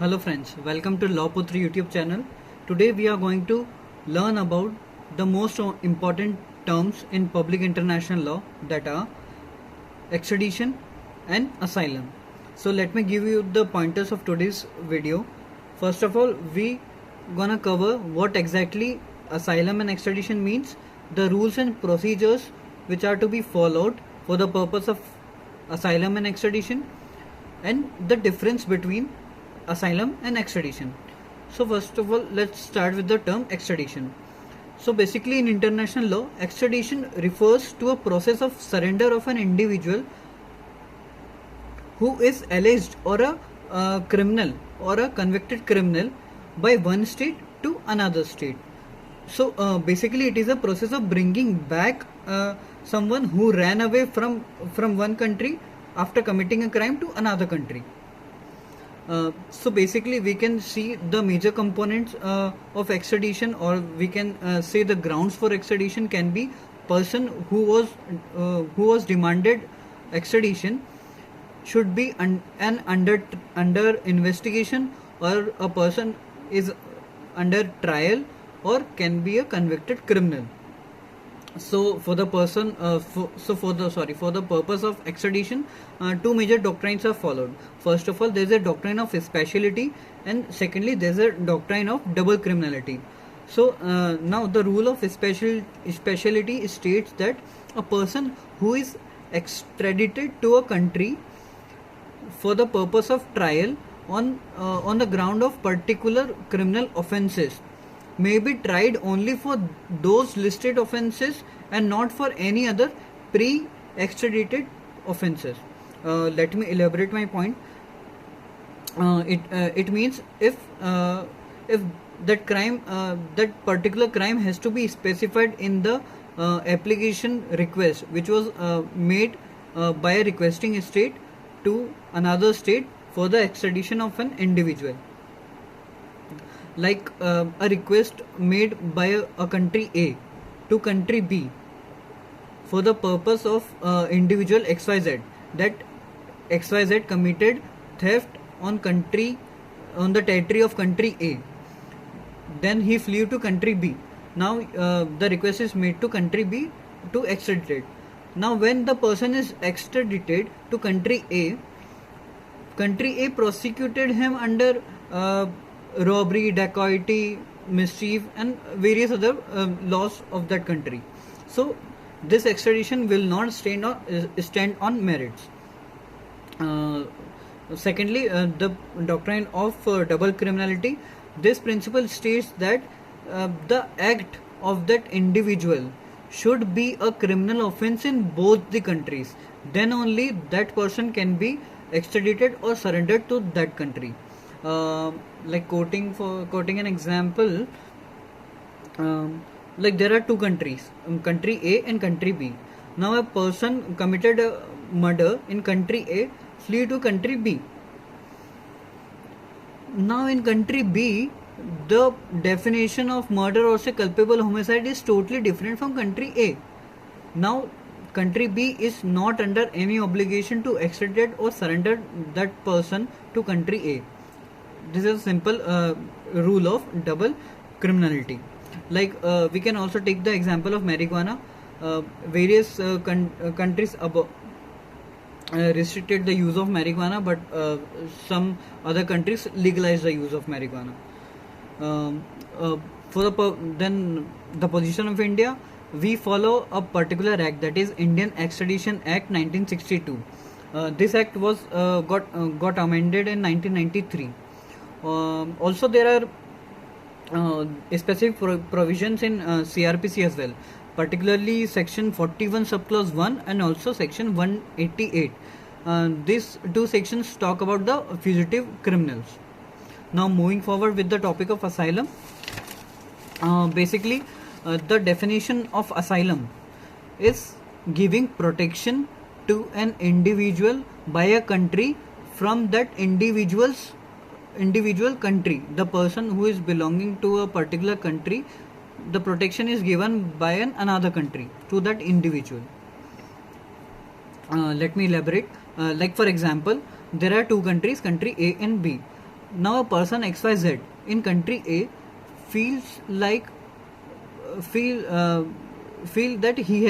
Hello friends, welcome to Lawputri YouTube channel. Today we are going to learn about the most important terms in public international law, that are extradition and asylum. So let me give you the pointers of today's video. First of all, we gonna cover what exactly asylum and extradition means, the rules and procedures which are to be followed for the purpose of asylum and extradition, and the difference between asylum and extradition. So first of all, let's start with the term extradition. So basically, in international law, extradition refers to a process of surrender of an individual who is alleged or a criminal or a convicted criminal by one state to another state. So basically, it is a process of bringing back someone who ran away from one country after committing a crime to another country. So basically, we can see the major components of extradition, or we can say the grounds for extradition can be person who was demanded extradition should be under investigation, or a person is under trial, or can be a convicted criminal. So for the purpose of extradition, two major doctrines are followed. First of all, there is a doctrine of speciality, and secondly, there is a doctrine of double criminality. So now the rule of speciality states that a person who is extradited to a country for the purpose of trial on the ground of particular criminal offences may be tried only for those listed offences and not for any other pre-extradited offences. Let me elaborate my point. It means if that particular crime has to be specified in the application request which was made by a requesting state to another state for the extradition of an individual, like a request made by a country A to country B for the purpose of individual XYZ, that XYZ committed theft on the territory of country A. Then he flew to country B. Now the request is made to country B to extradite. Now when the person is extradited to country A prosecuted him under robbery, dacoity, mischief, and various other laws of that country. So this extradition will not stand on merits. Secondly, the doctrine of double criminality. This principle states that the act of that individual should be a criminal offense in both the countries. Then only that person can be extradited or surrendered to that country. Like quoting an example, like there are two countries, country A and country B. Now a person committed a murder in country A, flee to country B. Now in country B, the definition of murder or say culpable homicide is totally different from country A. Now country B is not under any obligation to extradite or surrender that person to country A. This is a simple rule of double criminality. Like we can also take the example of marijuana. Various countries restricted the use of marijuana, but some other countries legalized the use of marijuana. Then the position of India, we follow a particular act, that is Indian Extradition Act 1962. This act was got amended in 1993. Also there are specific provisions in CRPC as well, particularly section 41 subclause 1 and also section 188. These two sections talk about the fugitive criminals. Now moving forward with the topic of asylum, basically the definition of asylum is giving protection to an individual by a country from that individual country. The person who is belonging to a particular country, the protection is given by another country to that individual. Let me elaborate. Like for example, there are two countries, country A and B. Now a person XYZ in country A feels like feel that he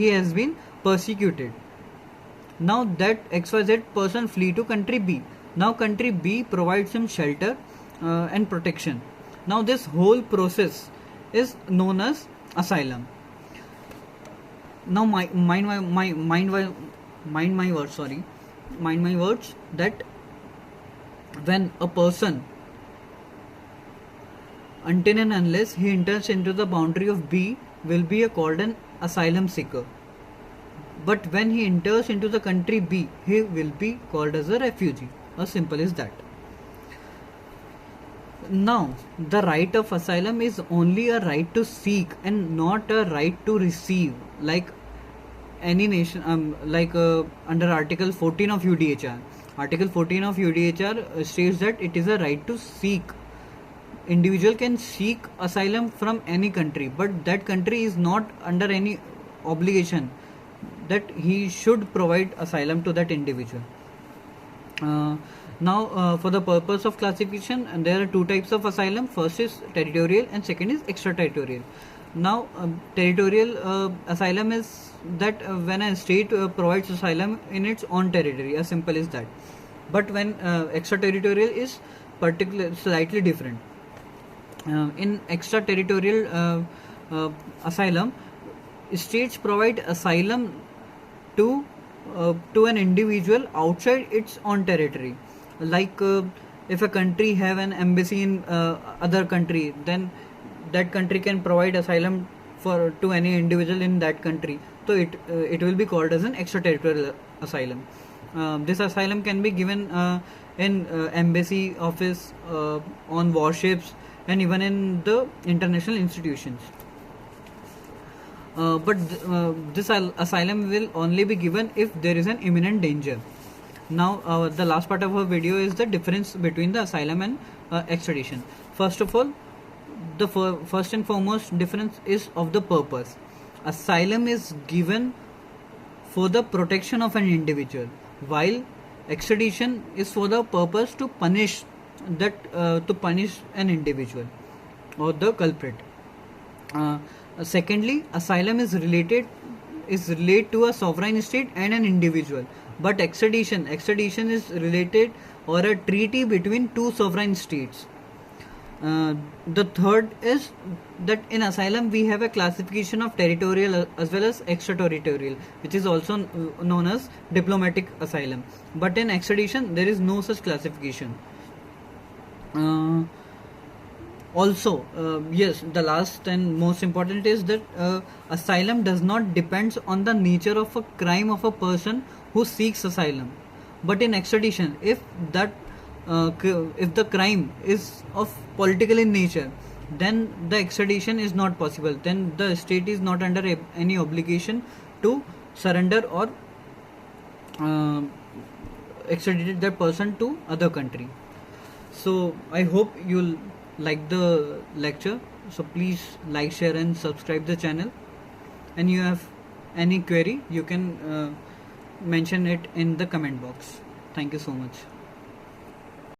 has been persecuted. Now that XYZ person flee to country B. Now country B provides him shelter and protection. Now this whole process is known as asylum. Now mind my words. Sorry, mind my words. That when a person, until and unless he enters into the boundary of B, will be called an asylum seeker. But when he enters into the country B, he will be called as a refugee. As simple as that. Now, the right of asylum is only a right to seek and not a right to receive, like any nation, under Article 14 of UDHR. Article 14 of UDHR states that it is a right to seek. Individual can seek asylum from any country, but that country is not under any obligation that he should provide asylum to that individual. Now, for the purpose of classification, and there are two types of asylum. First is territorial and second is extraterritorial. Now, territorial asylum is that when a state provides asylum in its own territory, as simple as that. But when extraterritorial is particular, slightly different. In extraterritorial asylum, states provide asylum to an individual outside its own territory. Like if a country have an embassy in other country, then that country can provide asylum to any individual in that country. So it will be called as an extraterritorial asylum. This asylum can be given in embassy office, on warships, and even in the international institutions. But this asylum will only be given if there is an imminent danger. Now, the last part of our video is the difference between the asylum and extradition. First of all, the first and foremost difference is of the purpose. Asylum is given for the protection of an individual, while extradition is for the purpose to punish an individual or the culprit. Secondly, asylum is related to a sovereign state and an individual, but extradition is related or a treaty between two sovereign states. The third is that in asylum we have a classification of territorial as well as extraterritorial, which is also known as diplomatic asylum. But in extradition there is no such classification. Also, yes, the last and most important is that asylum does not depend on the nature of a crime of a person who seeks asylum. But in extradition, if the crime is of political in nature, then the extradition is not possible. Then the state is not under any obligation to surrender or extradite that person to other country. So I hope you'll like the lecture. So please like, share and subscribe the channel. And you have any query, you can mention it in the comment box. Thank you so much.